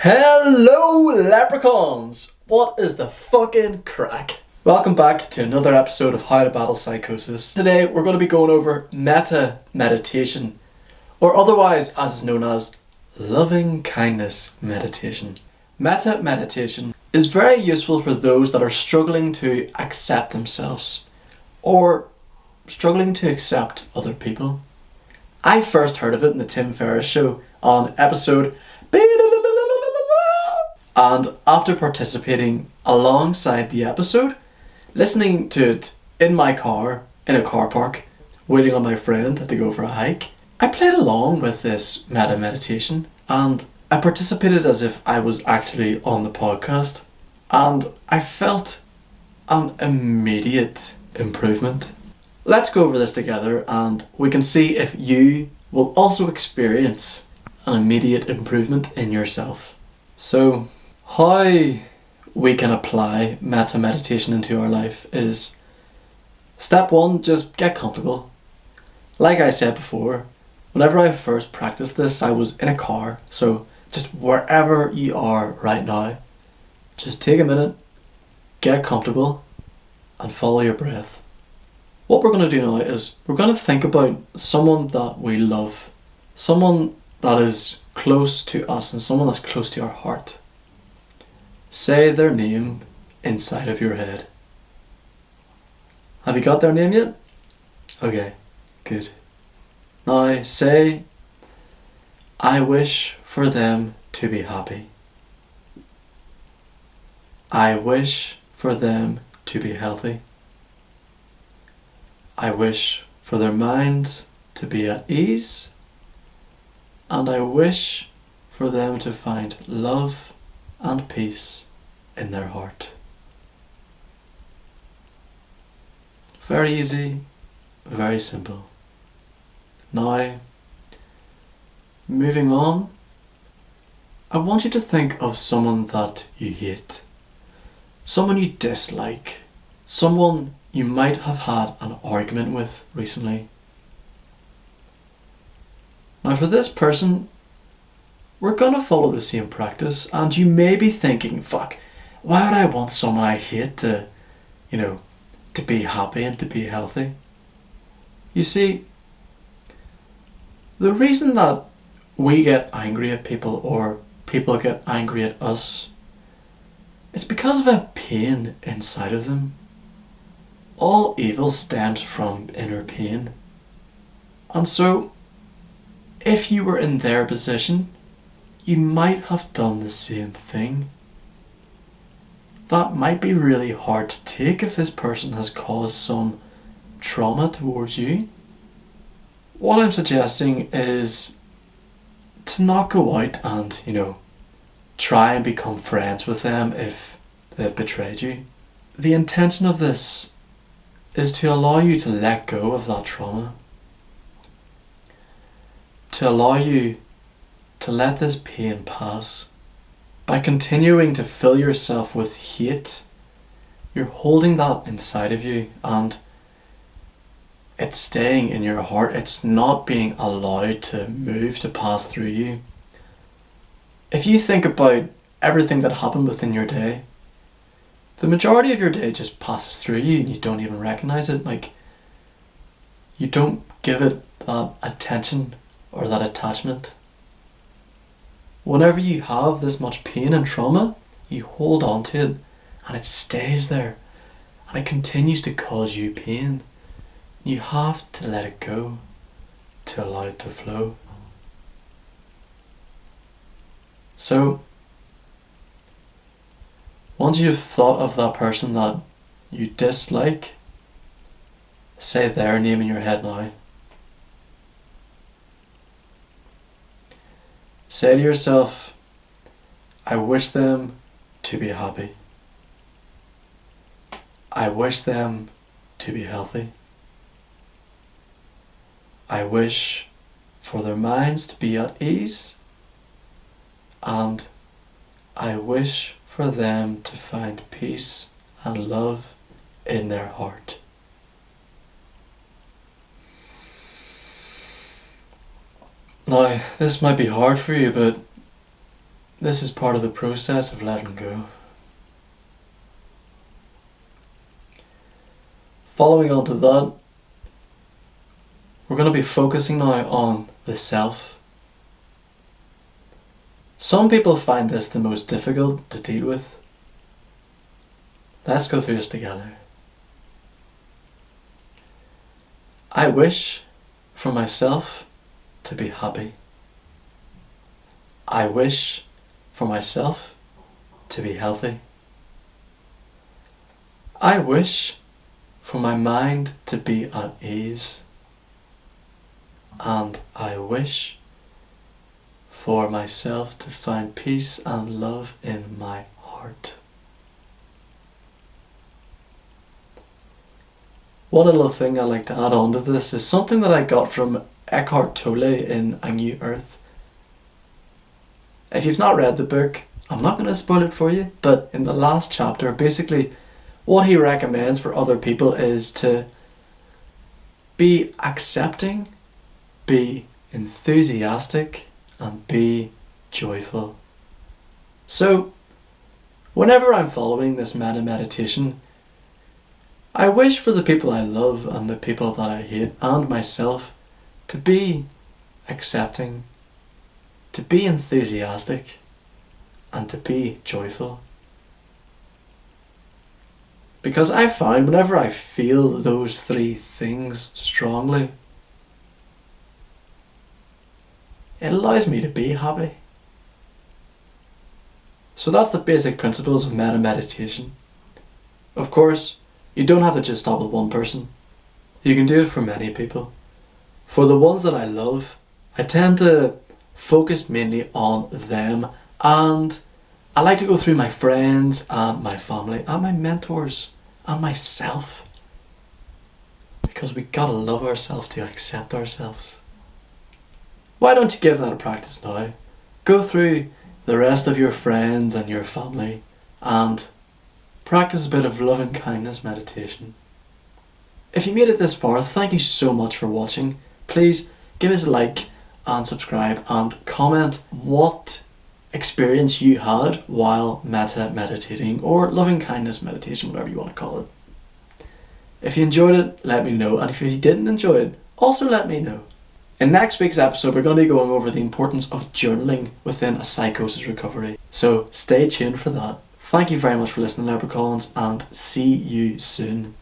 Hello, Leprechauns! What is the fucking crack? Welcome back to another episode of How to Battle Psychosis. Today we're going to be going over meta meditation, or otherwise as is known as loving kindness meditation. Meta meditation is very useful for those that are struggling to accept themselves or struggling to accept other people. I first heard of it in the Tim Ferriss show on episode and after participating alongside the episode, listening to it in my car, in a car park, waiting on my friend to go for a hike, I played along with this meta meditation and I participated as if I was actually on the podcast, and I felt an immediate improvement. Let's go over this together and we can see if you will also experience an immediate improvement in yourself. So, how we can apply meta meditation into our life is step one, just get comfortable. Like I said before, whenever I first practiced this, I was in a car, so just wherever you are right now, just take a minute, get comfortable, and follow your breath. What we're going to do now is we're going to think about someone that we love, someone that is close to us and someone that's close to our heart. Say their name inside of your head. Have you got their name yet? Okay, good. Now say, I wish for them to be happy. I wish for them to be healthy. I wish for their mind to be at ease. And I wish for them to find love and peace in their heart. Very easy, very simple. Now, moving on, I want you to think of someone that you hate, someone you dislike, someone you might have had an argument with recently. Now for this person, we're gonna follow the same practice, and you may be thinking, fuck, why would I want someone I hate to be happy and to be healthy? You see, the reason that we get angry at people or people get angry at us, it's because of a pain inside of them. All evil stems from inner pain. And so, if you were in their position, you might have done the same thing. That might be really hard to take if this person has caused some trauma towards you. What I'm suggesting is to not go out and, try and become friends with them if they've betrayed you. The intention of this is to allow you to let go of that trauma. To allow you to let this pain pass. By continuing to fill yourself with hate, you're holding that inside of you and it's staying in your heart. It's not being allowed to move, to pass through you. If you think about everything that happened within your day, the majority of your day just passes through you and you don't even recognize it. Like, you don't give it that attention or that attachment. Whenever you have this much pain and trauma, you hold on to it and it stays there and it continues to cause you pain. You have to let it go to allow it to flow. So, once you've thought of that person that you dislike, say their name in your head now. Say to yourself, I wish them to be happy. I wish them to be healthy. I wish for their minds to be at ease. And I wish for them to find peace and love in their heart. Now, this might be hard for you, but this is part of the process of letting go. Following on to that, we're going to be focusing now on the self. Some people find this the most difficult to deal with. Let's go through this together. I wish for myself to be happy. I wish for myself to be healthy. I wish for my mind to be at ease. And I wish for myself to find peace and love in my heart. One little thing I like to add on to this is something that I got from Eckhart Tolle in A New Earth. If you've not read the book, I'm not going to spoil it for you, but in the last chapter, basically what he recommends for other people is to be accepting, be enthusiastic, and be joyful. So, whenever I'm following this metta meditation, I wish for the people I love and the people that I hate and myself to be accepting, to be enthusiastic, and to be joyful. Because I find whenever I feel those three things strongly, it allows me to be happy. So that's the basic principles of metta meditation. Of course, you don't have to just stop with one person. You can do it for many people. For the ones that I love, I tend to focus mainly on them, and I like to go through my friends and my family and my mentors and myself. Because we gotta love ourselves to accept ourselves. Why don't you give that a practice now? Go through the rest of your friends and your family and practice a bit of loving kindness meditation. If you made it this far, thank you so much for watching. Please give us a like and subscribe and comment what experience you had while metta meditating or loving kindness meditation, whatever you want to call it. If you enjoyed it, let me know, and if you didn't enjoy it, also let me know. In next week's episode, we're going to be going over the importance of journaling within a psychosis recovery. So stay tuned for that. Thank you very much for listening, Leprechauns, and see you soon.